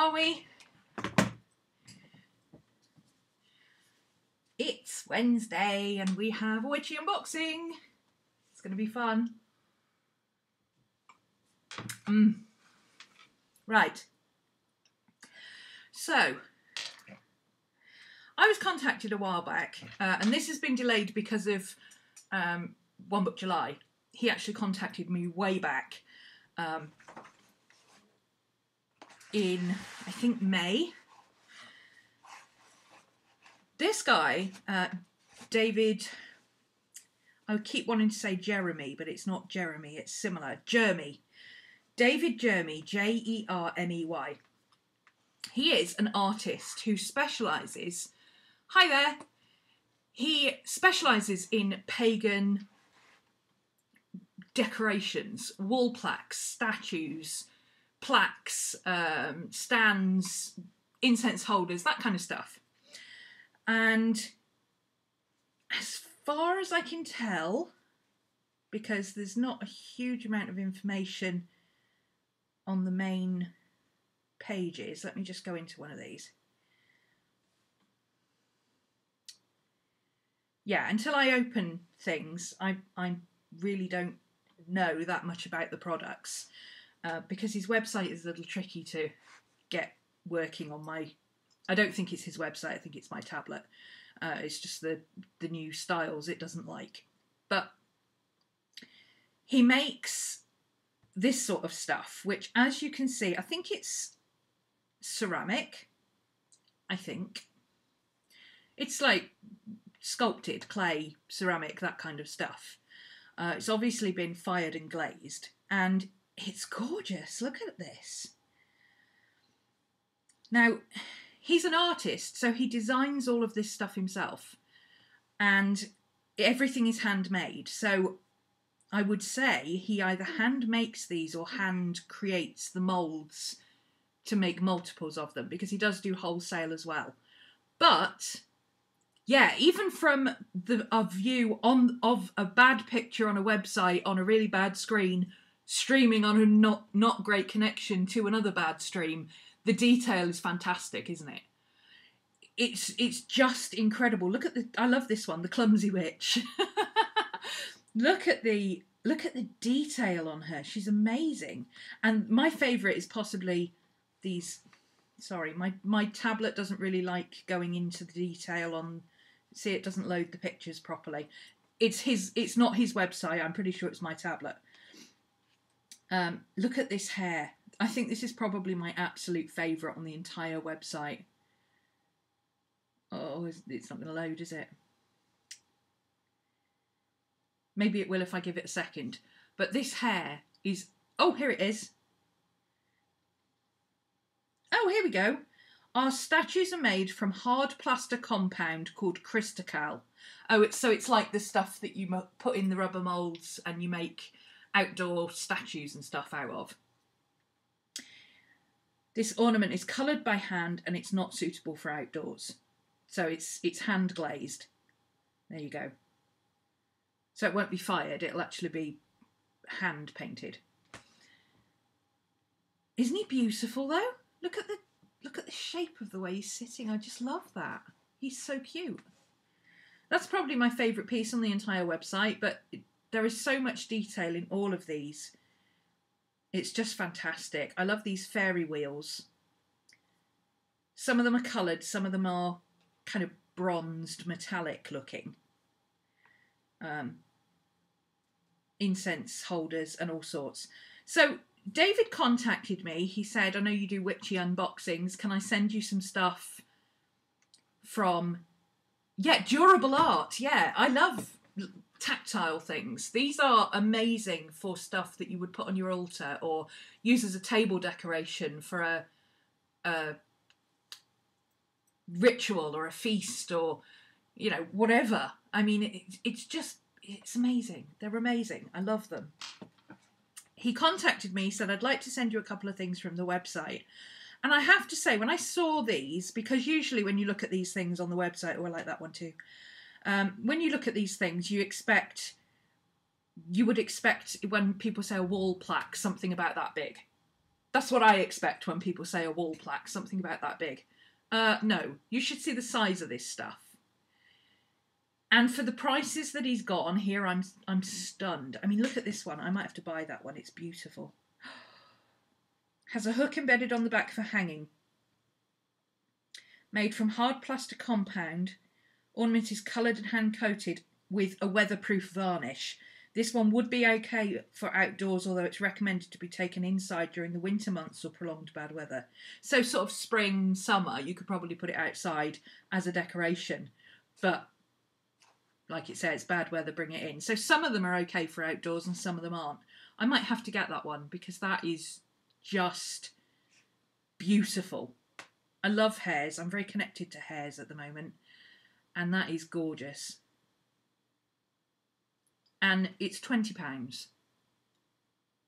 are we? It's Wednesday and we have a Witchy unboxing. It's going to be fun. Right. So, I was contacted a while back, and this has been delayed because of One Book July. He actually contacted me way back in, I think, May. This guy, David, I keep wanting to say Jeremy, but it's not Jeremy, it's similar. Jermey. David Jermey, Jermey. He is an artist who specialises, hi there, he specialises in pagan decorations, wall plaques, statues, plaques, stands, incense holders, that kind of stuff. And as far as I can tell, because there's not a huge amount of information on the main pages, let me just go into one of these. Yeah, until I open things, I really don't know that much about the products because his website is a little tricky to get working on my... I don't think it's his website, I think it's my tablet. It's just the new styles it doesn't like. But he makes this sort of stuff, which, as you can see, I think it's ceramic, I think. It's like sculpted clay, ceramic, that kind of stuff. It's obviously been fired and glazed, and it's gorgeous. Look at this. Now, he's an artist, so he designs all of this stuff himself, and everything is handmade. So I would say he either hand makes these or hand creates the moulds to make multiples of them, because he does do wholesale as well. But yeah, even from a view of a bad picture on a website on a really bad screen, streaming on a not great connection to another bad stream, the detail is fantastic, isn't it? It's just incredible. Look at I love this one, the clumsy witch. Look at the detail on her. She's amazing. And my favourite is possibly these. Sorry, my tablet doesn't really like going into the detail on. See, it doesn't load the pictures properly. It's not his website. I'm pretty sure it's my tablet. Look at this hair. I think this is probably my absolute favourite on the entire website. Oh, it's not going to load, is it? Maybe it will if I give it a second. But this hair is... Oh, here it is. Oh, here we go. Our statues are made from hard plaster compound called Cristacal. Oh, it's like the stuff that you put in the rubber moulds and you make outdoor statues and stuff out of. This ornament is coloured by hand and it's not suitable for outdoors. So it's hand glazed. There you go. So it won't be fired, it'll actually be hand painted. Isn't he beautiful though? Look at the shape of the way he's sitting. I just love that. He's so cute. That's probably my favourite piece on the entire website, but there is so much detail in all of these. It's just fantastic. I love these fairy wheels. Some of them are coloured, some of them are kind of bronzed, metallic looking. Incense holders and all sorts. So David contacted me. He said, I know you do witchy unboxings. Can I send you some stuff from... Yeah, durable art. Yeah, I love tactile things. These are amazing for stuff that you would put on your altar or use as a table decoration for a ritual or a feast or, you know, whatever. I mean, it's amazing. They're amazing. I love them. He contacted me, said, I'd like to send you a couple of things from the website. And I have to say, when I saw these, because usually when you look at these things on the website, oh, I like that one too. When you look at these things, you would expect when people say a wall plaque, something about that big. That's what I expect when people say a wall plaque, something about that big. No, you should see the size of this stuff. And for the prices that he's got on here, I'm stunned. I mean, look at this one. I might have to buy that one. It's beautiful. Has a hook embedded on the back for hanging. Made from hard plaster compound. Ornament is coloured and hand-coated with a weatherproof varnish. This one would be okay for outdoors, although it's recommended to be taken inside during the winter months or prolonged bad weather. So sort of spring, summer, you could probably put it outside as a decoration. But like it says, bad weather, bring it in. So some of them are okay for outdoors and some of them aren't. I might have to get that one because that is just beautiful. I love hares. I'm very connected to hares at the moment. And that is gorgeous. And it's £20.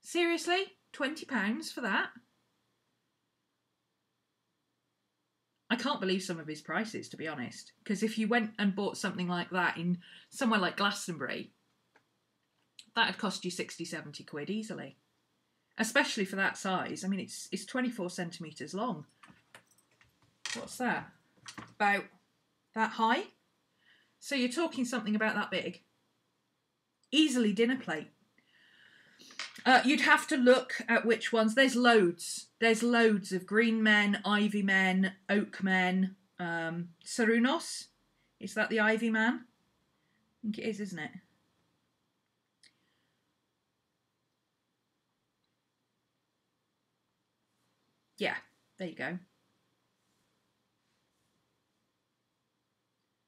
Seriously? £20 for that? I can't believe some of his prices, to be honest. Because if you went and bought something like that in somewhere like Glastonbury, that'd cost you 60, 70 quid easily. Especially for that size. I mean, it's 24 centimetres long. What's that? About that high? So you're talking something about that big. Easily dinner plate. You'd have to look at which ones. There's loads. There's loads of green men, ivy men, oak men. Serunos. Is that the ivy man? I think it is, isn't it? Yeah, there you go.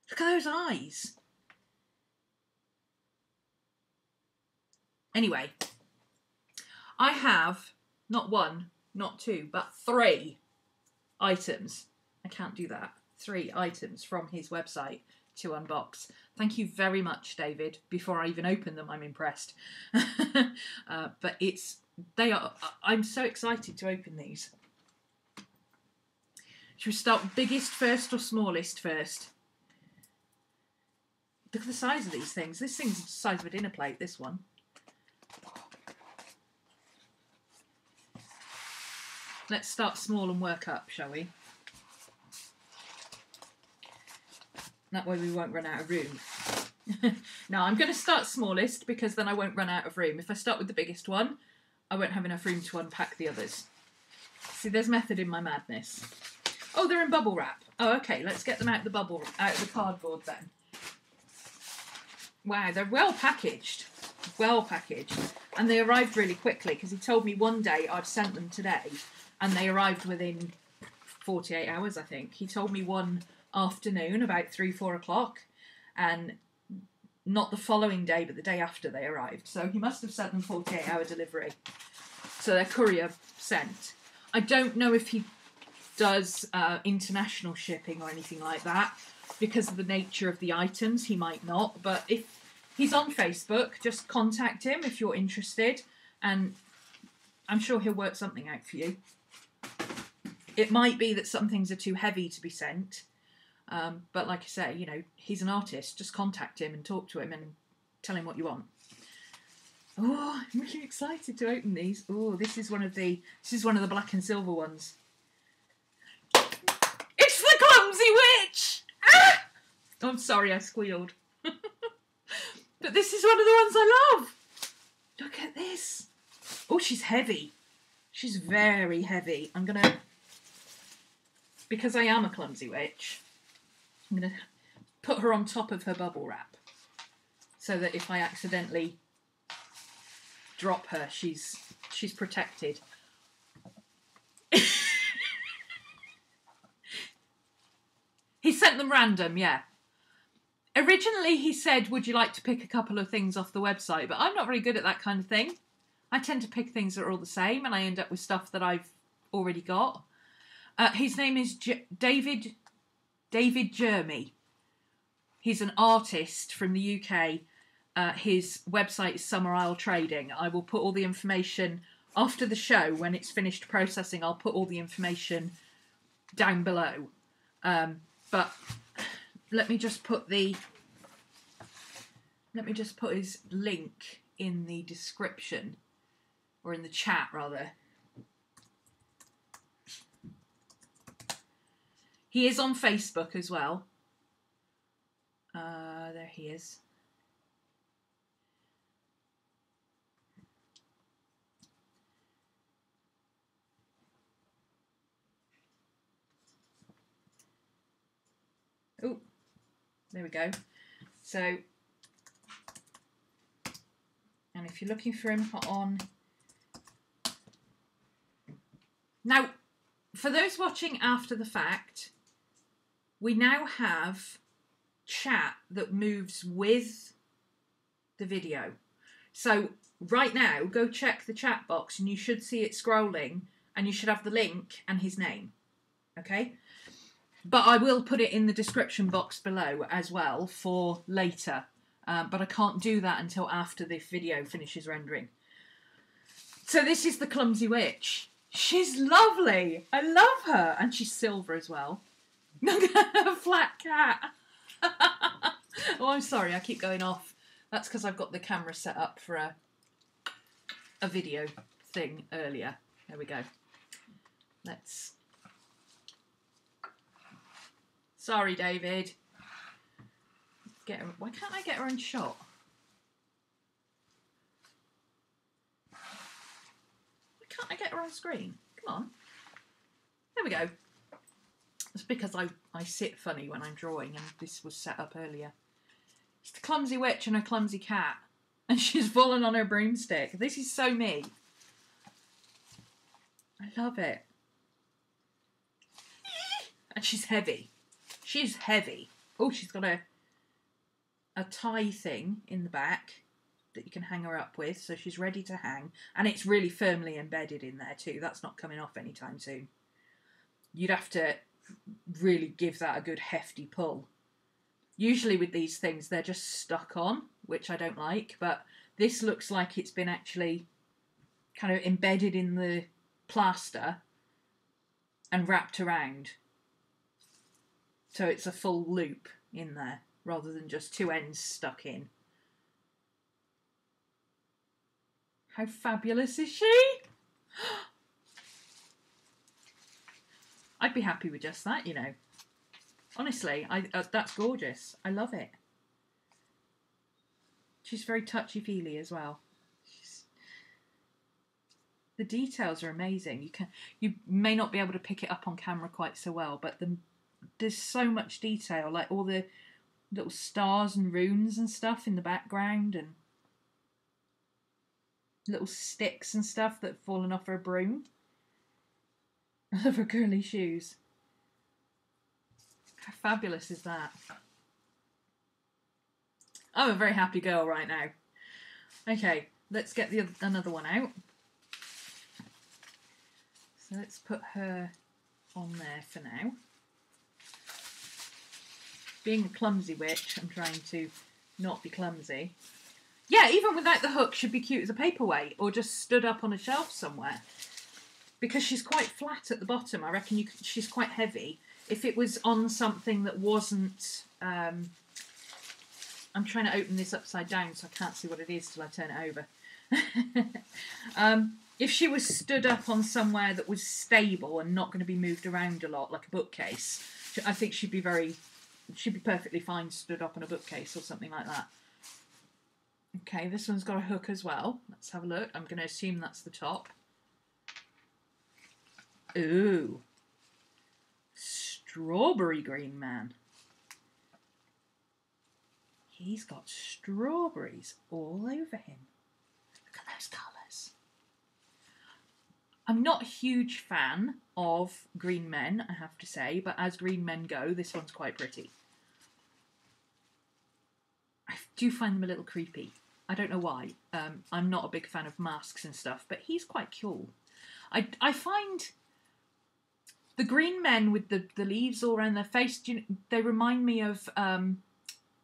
Look at those eyes. Anyway, I have not one, not two, but 3 items. I can't do that. 3 items from his website to unbox. Thank you very much, David. Before I even open them, I'm impressed. But I'm so excited to open these. Should we start biggest first or smallest first? Look at the size of these things. This thing's the size of a dinner plate, this one. Let's start small and work up, shall we? That way we won't run out of room. Now, I'm going to start smallest because then I won't run out of room. If I start with the biggest one, I won't have enough room to unpack the others. See, there's method in my madness. Oh, they're in bubble wrap. Oh, okay, let's get them out of the cardboard then. Wow, they're well packaged. Well packaged. And they arrived really quickly because he told me one day I'd sent them today and they arrived within 48 hours, I think. He told me one afternoon about 3-4 o'clock and not the following day but the day after they arrived. So he must have sent them 48-hour delivery. So they're courier sent. I don't know if he does international shipping or anything like that. Because of the nature of the items, he might not. But if he's on Facebook, just contact him if you're interested. And I'm sure he'll work something out for you. It might be that some things are too heavy to be sent. But like I say, you know, he's an artist. Just contact him and talk to him and tell him what you want. Oh, I'm really excited to open these. Oh, this is one of the black and silver ones. It's the Clumsy Witch! Ah! Oh, I'm sorry, I squealed. But this is one of the ones I love. Look at this. Oh, she's heavy. She's very heavy. I'm going to... Because I am a Clumsy Witch, I'm going to put her on top of her bubble wrap. So that if I accidentally drop her, she's protected. He sent them random, yeah. Originally he said, would you like to pick a couple of things off the website? But I'm not very good at that kind of thing. I tend to pick things that are all the same and I end up with stuff that I've already got. His name is David Jermey. He's an artist from the UK. His website is SummerIsle Trading. I will put all the information after the show when it's finished processing. I'll put all the information down below. But let me just put his link in the description, or in the chat rather. He is on Facebook as well. There he is. Oh, there we go. So, and if you're looking for him on... Now, for those watching after the fact, we now have chat that moves with the video. So right now, go check the chat box and you should see it scrolling and you should have the link and his name. Okay? But I will put it in the description box below as well for later. But I can't do that until after the video finishes rendering. So this is the Clumsy Witch. She's lovely. I love her. And she's silver as well. A flat cat. Oh, I'm sorry. I keep going off. That's because I've got the camera set up for a video thing earlier. There we go. Let's... Sorry, David. Get her... Why can't I get her in shot? Why can't I get her on screen? Come on. There we go. It's because I sit funny when I'm drawing, and this was set up earlier. It's the Clumsy Witch and her clumsy cat. And she's fallen on her broomstick. This is so me. I love it. And she's heavy. She's heavy. Oh, she's got a tie thing in the back that you can hang her up with, so she's ready to hang. And it's really firmly embedded in there too. That's not coming off anytime soon. You'd have to really give that a good hefty pull. Usually with these things, they're just stuck on, which I don't like, but this looks like it's been actually kind of embedded in the plaster and wrapped around. So it's a full loop in there, rather than just two ends stuck in. How fabulous is she? I'd be happy with just that, you know. Honestly, that's gorgeous. I love it. She's very touchy-feely as well. The details are amazing. You may not be able to pick it up on camera quite so well, but there's so much detail, like all the little stars and runes and stuff in the background, and little sticks and stuff that have fallen off her broom. I love her curly shoes. How fabulous is that? I'm a very happy girl right now. Okay, let's get another one out. So let's put her on there for now. Being a clumsy witch, I'm trying to not be clumsy. Yeah, even without the hook, she'd be cute as a paperweight or just stood up on a shelf somewhere. Because she's quite flat at the bottom. I reckon she's quite heavy. If it was on something that wasn't... I'm trying to open this upside down so I can't see what it is till I turn it over. If she was stood up on somewhere that was stable and not going to be moved around a lot, like a bookcase, I think she'd be perfectly fine stood up on a bookcase or something like that. Okay, this one's got a hook as well. Let's have a look. I'm going to assume that's the top. Ooh. Strawberry green man. He's got strawberries all over him. Look at those colours. I'm not a huge fan of green men, I have to say, but as green men go, this one's quite pretty. I do find them a little creepy. I don't know why. I'm not a big fan of masks and stuff, but he's quite cool. I find the green men with the leaves all around their face, they remind me of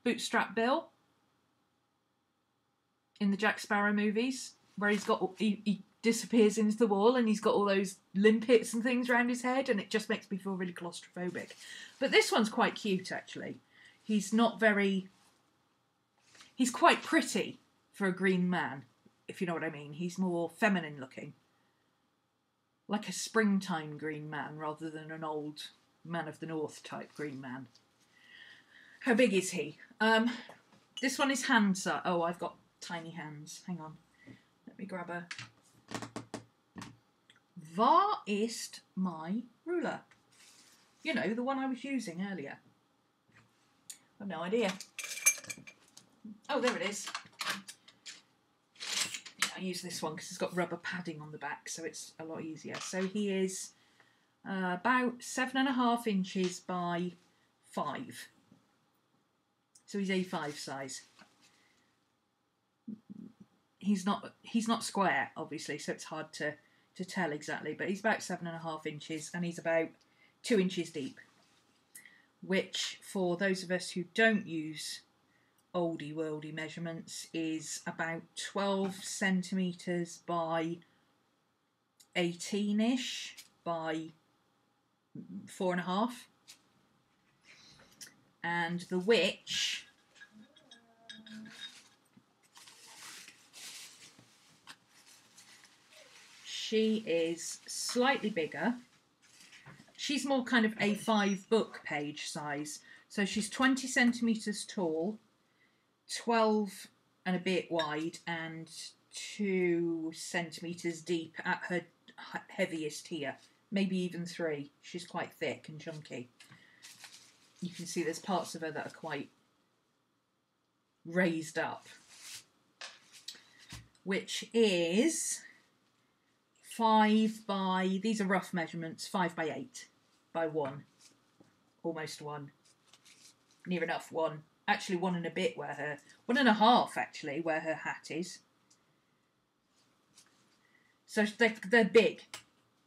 Bootstrap Bill in the Jack Sparrow movies, where he disappears into the wall and he's got all those limpets and things around his head, and it just makes me feel really claustrophobic. But this one's quite cute, actually. He's quite pretty for a green man, if you know what I mean. He's more feminine looking. Like a springtime green man rather than an old Man of the North type green man. How big is he? This one is hand size. Oh, I've got tiny hands. Hang on. Let me grab a... Waar ist my ruler? You know, the one I was using earlier. I've no idea. Oh, there it is. I use this one because it's got rubber padding on the back, so it's a lot easier. So he is about 7.5 inches by 5. So he's A5 size. He's not square, obviously, so it's hard to tell exactly, but he's about 7.5 inches and he's about 2 inches deep, which for those of us who don't use oldie worldy measurements is about 12 centimetres by 18-ish by 4.5. And the Witch she is slightly bigger. She's more kind of A5 book page size. So she's 20 centimetres tall, 12 and a bit wide, and 2 centimetres deep at her heaviest here. Maybe even 3. She's quite thick and chunky. You can see there's parts of her that are quite raised up. Which is 5 by, these are rough measurements, 5 by 8 by 1. Almost 1. Near enough 1. Actually 1 and a bit where her, 1.5 actually where her hat is. So they're big.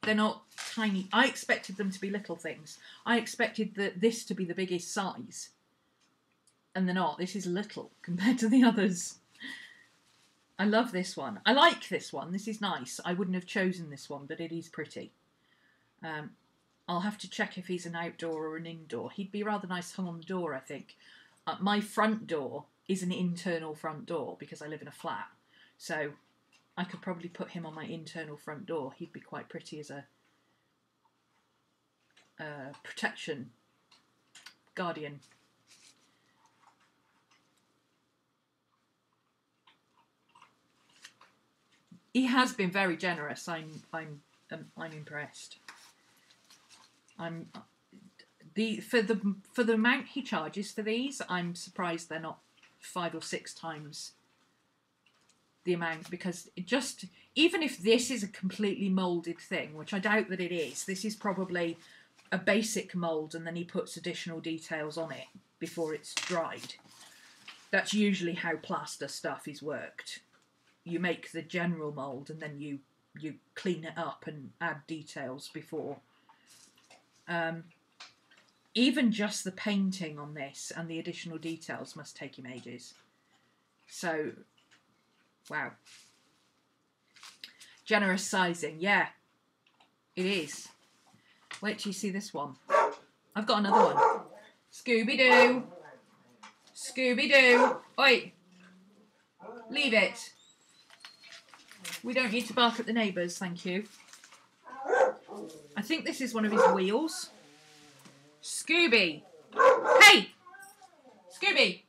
They're not tiny. I expected them to be little things. I expected this to be the biggest size. And they're not. This is little compared to the others. I love this one. I like this one. This is nice. I wouldn't have chosen this one, but it is pretty. I'll have to check if he's an outdoor or an indoor. He'd be rather nice hung on the door, I think. My front door is an internal front door because I live in a flat. So I could probably put him on my internal front door. He'd be quite pretty as a protection guardian. He has been very generous. I'm impressed. For the amount he charges for these, I'm surprised they're not 5 or 6 times the amount, because even if this is a completely moulded thing, which I doubt that it is, this is probably a basic mould and then he puts additional details on it before it's dried. That's usually how plaster stuff is worked. You make the general mould and then you clean it up and add details before. Even just the painting on this and the additional details must take him ages. So, wow. Generous sizing, yeah. It is. Wait till you see this one. I've got another one. Scooby-Doo. Scooby-Doo. Oi. Leave it. We don't need to bark at the neighbours, thank you. I think this is one of his wheels. Scooby! Hey! Scooby!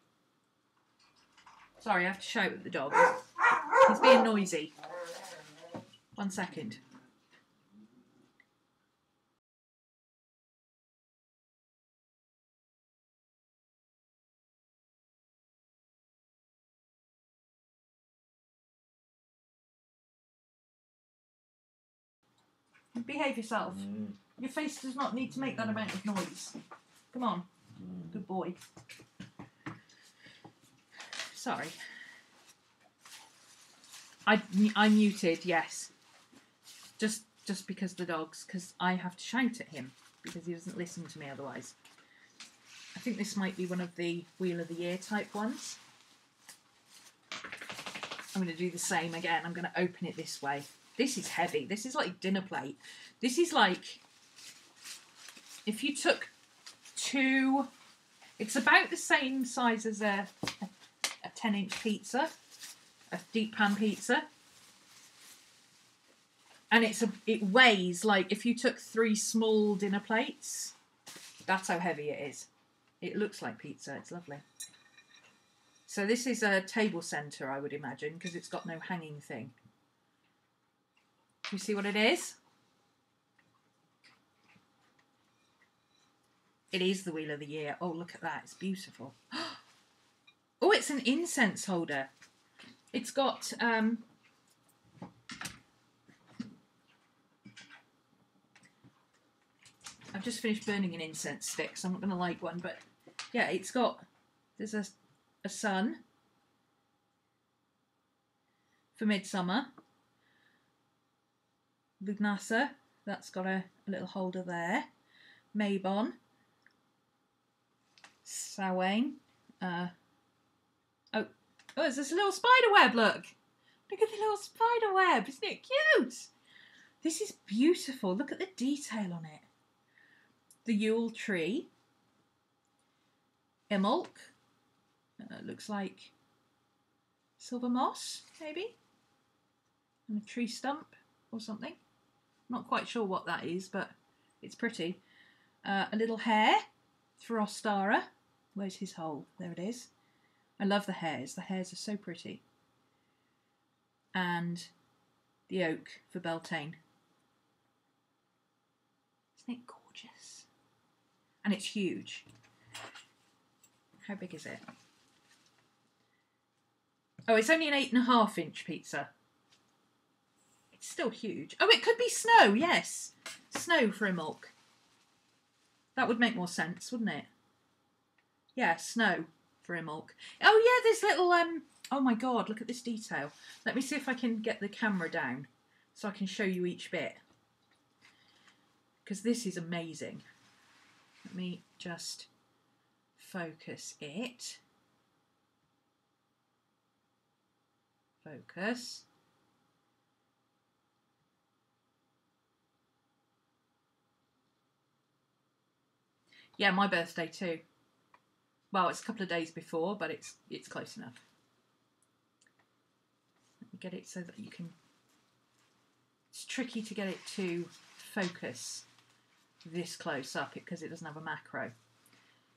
Sorry, I have to shout at the dog. He's being noisy. 1 second. Behave yourself. Your face does not need to make that amount of noise. Come on. Good boy. Sorry. I muted, yes. Just because the dogs, because I have to shout at him because he doesn't listen to me otherwise. I think this might be one of the Wheel of the Year type ones. I'm going to do the same again. I'm going to open it this way. This is heavy. This is like dinner plate. This is like, if you took 2, it's about the same size as a 10-inch pizza, a deep pan pizza. And it weighs like if you took 3 small dinner plates That's how heavy it is. It looks like pizza. It's lovely. So this is a table centre, I would imagine, because it's got no hanging thing. You see what it is? It is the Wheel of the Year. Oh, look at that. It's beautiful. Oh, it's an incense holder. It's got... I've just finished burning an incense stick, so I'm not going to light one. But yeah, it's got... There's a sun for midsummer. Lugnasa, that's got a little holder there. Mabon. Samhain. Oh, there's this little spider web, look! Look at the little spider web, isn't it cute? This is beautiful, look at the detail on it. The Yule tree. Imulk. Looks like silver moss, maybe? And a tree stump or something. Not quite sure what that is, but it's pretty. A little hare for Ostara. Where's his hole? There it is. I love the hares. The hares are so pretty. And the oak for Beltane. Isn't it gorgeous? And it's huge. How big is it? Oh, it's only an 8.5 inch pizza. It's still huge. Oh, it could be snow, yes. Snow for Imulk. That would make more sense, wouldn't it? Yeah, snow for Imulk. Oh yeah, this little, oh my god, look at this detail. Let me see if I can get the camera down so I can show you each bit. Because this is amazing. Let me just focus it. Focus. Yeah, my birthday too. Well, it's a couple of days before, but it's close enough. Let me get it so that you can... It's tricky to get it to focus this close up because it doesn't have a macro.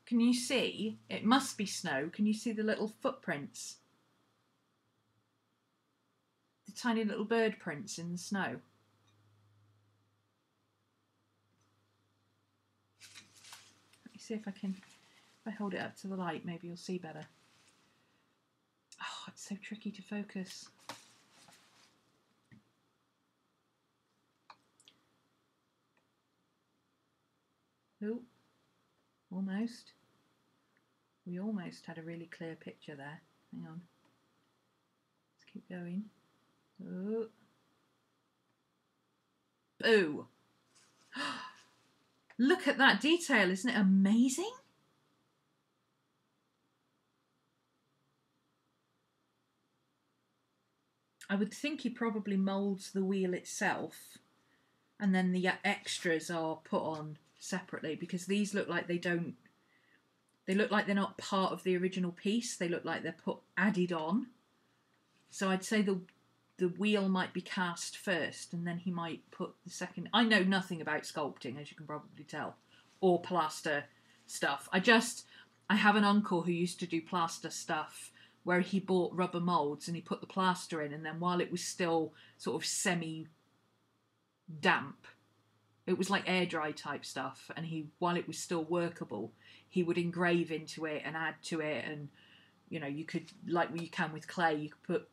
Can you see? It must be snow. Can you see the little footprints? The tiny little bird prints in the snow. Let me see if I can... If I hold it up to the light, maybe you'll see better. Oh, it's so tricky to focus. Oh, almost. We almost had a really clear picture there. Hang on. Let's keep going. Oh. Boo! Look at that detail, isn't it amazing? I would think he probably moulds the wheel itself and then the extras are put on separately because these look like they look like they're not part of the original piece. They look like they're added on. So I'd say the wheel might be cast first and then he might put the second. I know nothing about sculpting, as you can probably tell, or plaster stuff. I have an uncle who used to do plaster stuff where he bought rubber moulds and he put the plaster in, and then while it was still sort of semi-damp, it was like air dry type stuff, and while it was still workable, he would engrave into it and add to it, and you know, you could, like you can with clay, you could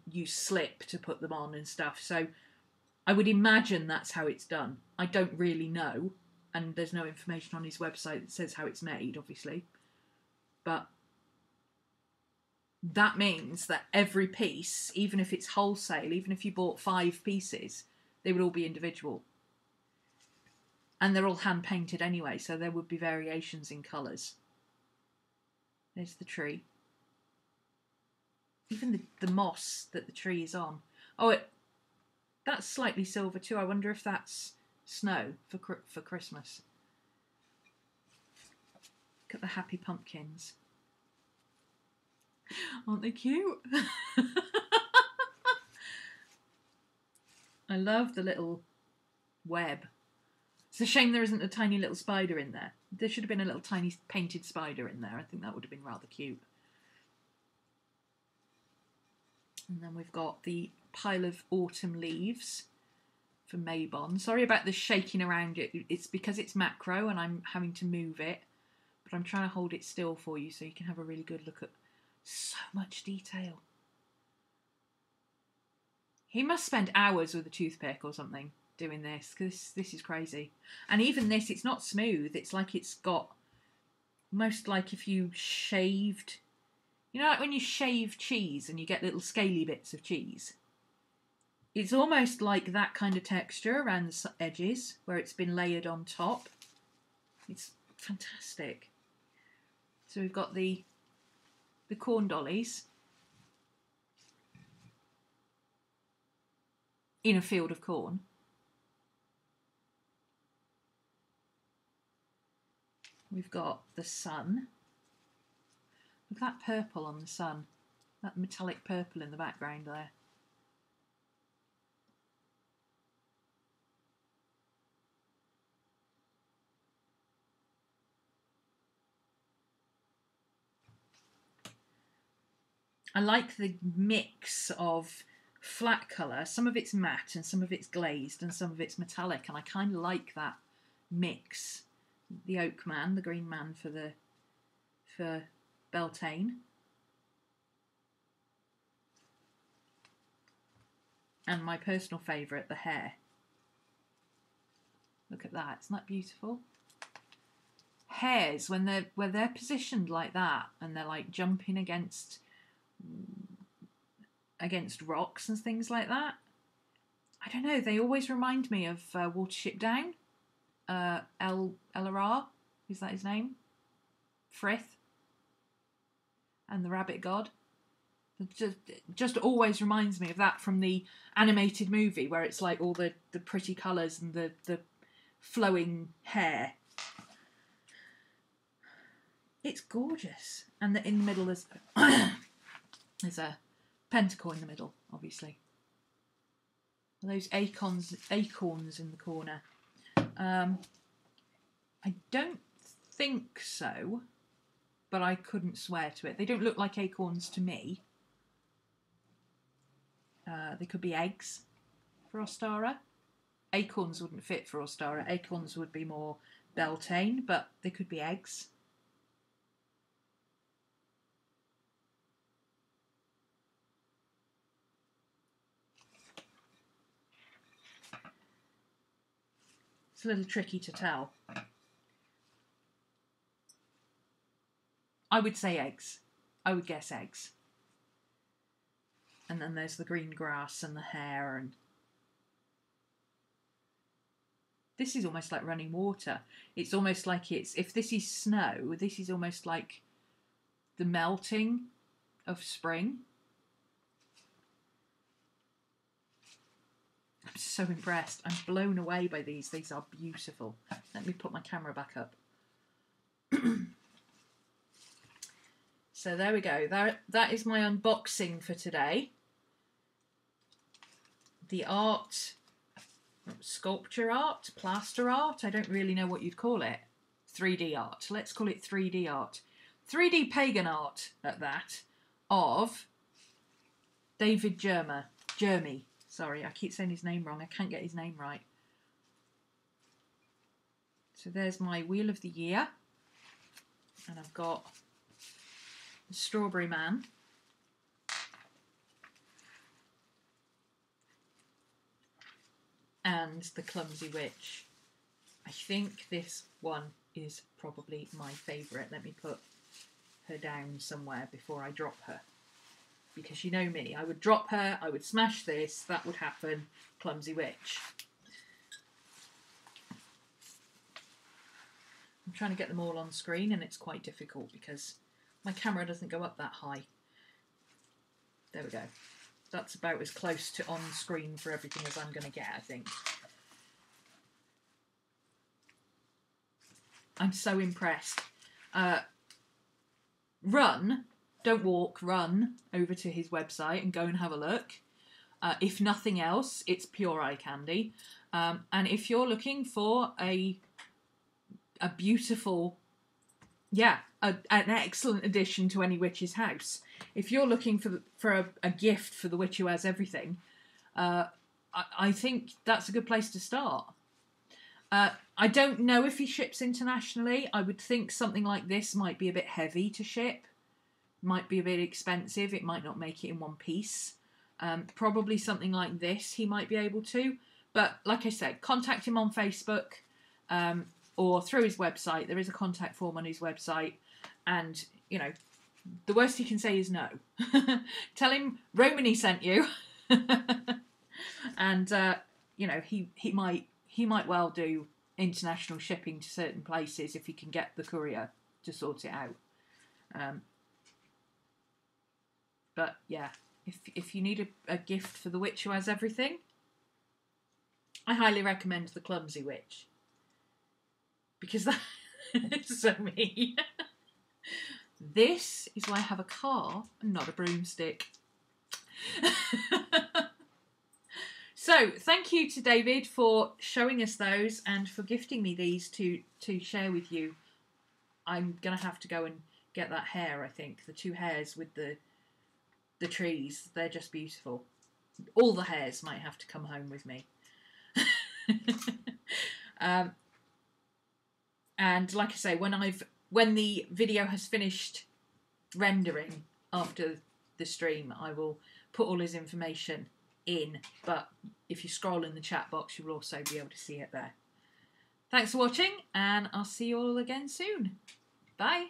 use slip to put them on and stuff. So I would imagine that's how it's done. I don't really know, and there's no information on his website that says how it's made, obviously, but that means that every piece, even if it's wholesale, even if you bought 5 pieces, they would all be individual. And they're all hand painted anyway, so there would be variations in colours. There's the tree. Even the moss that the tree is on. Oh, that's slightly silver too. I wonder if that's snow for Christmas. Look at the happy pumpkins. Aren't they cute? I love the little web. It's a shame there isn't a tiny little spider in there. There should have been a little tiny painted spider in there. I think that would have been rather cute. And then we've got the pile of autumn leaves for Maybon. Sorry about the shaking around it. It's because it's macro and I'm having to move it. But I'm trying to hold it still for you so you can have a really good look at so much detail. He must spend hours with a toothpick or something doing this, because this is crazy. And even this, it's not smooth. It's like it's got, almost like if you shaved, you know, like when you shave cheese and you get little scaly bits of cheese. It's almost like that kind of texture around the edges where it's been layered on top. It's fantastic. So we've got the corn dollies in a field of corn. We've got the sun. Look at that purple on the sun. That metallic purple in the background there. I like the mix of flat colour. Some of it's matte and some of it's glazed and some of it's metallic, and I kind of like that mix. The oak man, the green man for Beltane. And my personal favourite, the hare. Look at that, isn't that beautiful? Hares, when they're positioned like that and they're like jumping against rocks and things like that, I don't know, they always remind me of Watership Down. Elara, is that his name? Frith and the Rabbit God. It just always reminds me of that from the animated movie, where it's like all the pretty colours and the flowing hair. It's gorgeous. And in the middle there's there's a pentacle in the middle, obviously. Those acorns in the corner. I don't think so, but I couldn't swear to it. They don't look like acorns to me. They could be eggs for Ostara. Acorns wouldn't fit for Ostara. Acorns would be more Beltane, but they could be eggs. It's a little tricky to tell. I would say eggs. I would guess eggs. And then there's the green grass and the hair, and this is almost like running water. It's almost like if this is snow, this is almost like the melting of spring. I'm so impressed. I'm blown away by these. These are beautiful. Let me put my camera back up. So there we go. That is my unboxing for today. The art, sculpture art, plaster art, I don't really know what you'd call it. 3D art. Let's call it 3D art. 3D pagan art at that, of David Jermey. Sorry, I keep saying his name wrong. I can't get his name right. So there's my Wheel of the Year. And I've got the Strawberry Man. And the Clumsy Witch. I think this one is probably my favourite. Let me put her down somewhere before I drop her. Because you know me, I would drop her, I would smash this, that would happen. Clumsy Witch. I'm trying to get them all on screen and it's quite difficult because my camera doesn't go up that high. There we go. That's about as close to on screen for everything as I'm going to get, I think. I'm so impressed. Don't walk, run over to his website and go and have a look. If nothing else, it's pure eye candy. And if you're looking for a a beautiful, yeah, an excellent addition to any witch's house. If you're looking for a gift for the witch who has everything, I think that's a good place to start. I don't know if he ships internationally. I would think something like this might be a bit heavy to ship, might be a bit expensive. It might not make it in one piece. Probably something like this he might be able to. But like I said, contact him on Facebook or through his website. There is a contact form on his website. And, you know, the worst he can say is no. Tell him Rhomany sent you. And, you know, he might well do international shipping to certain places if he can get the courier to sort it out. But yeah, if you need a gift for the witch who has everything, I highly recommend the Clumsy Witch. Because that is so me. This is why I have a car and not a broomstick. So, thank you to David for showing us those and for gifting me these to share with you. I'm going to have to go and get that hare, I think. The two hares with the trees. They're just beautiful. All the hares might have to come home with me. And like I say, when the video has finished rendering after the stream, I will put all his information in, but if you scroll in the chat box, you will also be able to see it there. Thanks for watching, and I'll see you all again soon. Bye.